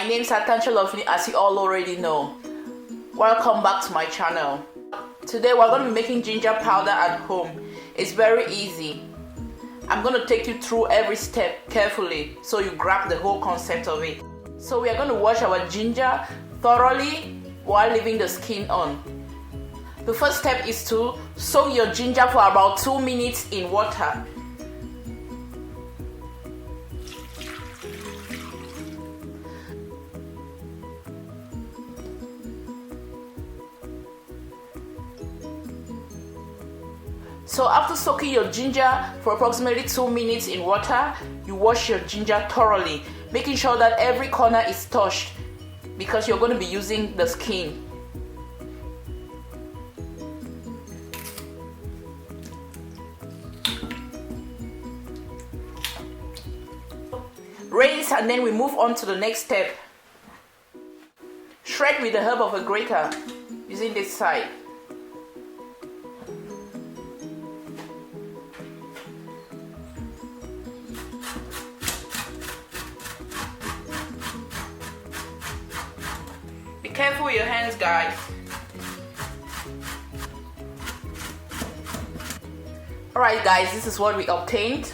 name is anti-inflammatory, as you all already know. Welcome back to my channel. Today we're going to be making ginger powder at home. It's very easy. I'm going to take you through every step carefully so you grab the whole concept of it. So we are going to wash our ginger thoroughly while leaving the skin on. The first step is to soak your ginger for about 2 minutes in water. So after soaking your ginger for approximately 2 minutes in water, you wash your ginger thoroughly, making sure that every corner is touched because you're going to be using the skin. Rinse, and then we move on to the next step. Shred with the help of a grater using this side. Be careful with your hands, guys. Alright guys, this is what we obtained.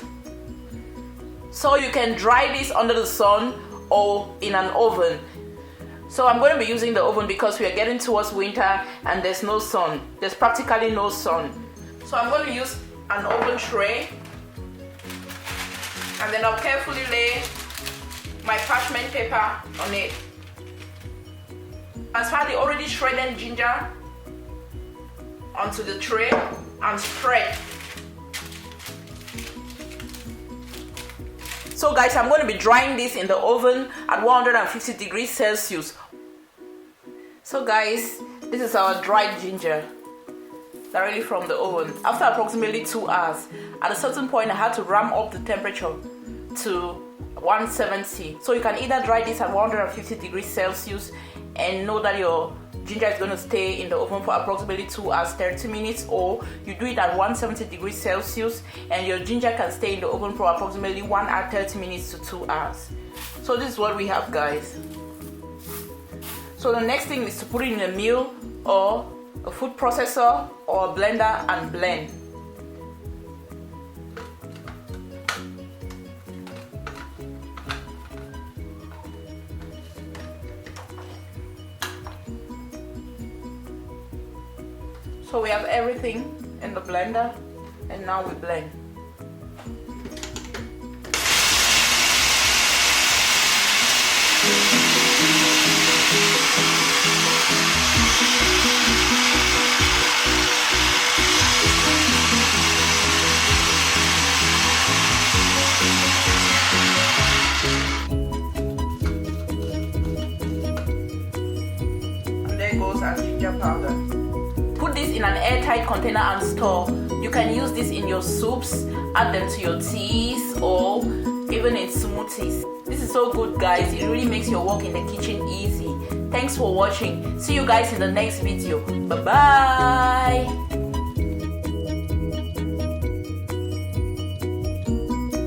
So you can dry this under the sun or in an oven. So I'm going to be using the oven because we are getting towards winter and there's no sun. There's practically no sun. So I'm going to use an oven tray, and then I'll carefully lay my parchment paper on it. Transfer the already shredded ginger onto the tray and spread. So guys, I'm going to be drying this in the oven at 150 degrees Celsius. So guys, this is our dried ginger directly from the oven. After approximately 2 hours, at a certain point I had to ramp up the temperature to 170. So you can either dry this at 150 degrees Celsius and know that your ginger is going to stay in the oven for approximately 2 hours 30 minutes, or you do it at 170 degrees Celsius and your ginger can stay in the oven for approximately 1 hour 30 minutes to 2 hours. So this is what we have, guys. So the next thing is to put it in a mill or a food processor or a blender and blend. So we have everything in the blender, and now we blend. And there goes our ginger powder. Put this in an airtight container and store. You can use this in your soups, add them to your teas, or even in smoothies. This is so good, guys. It really makes your work in the kitchen easy. Thanks for watching. See you guys in the next video. Bye bye.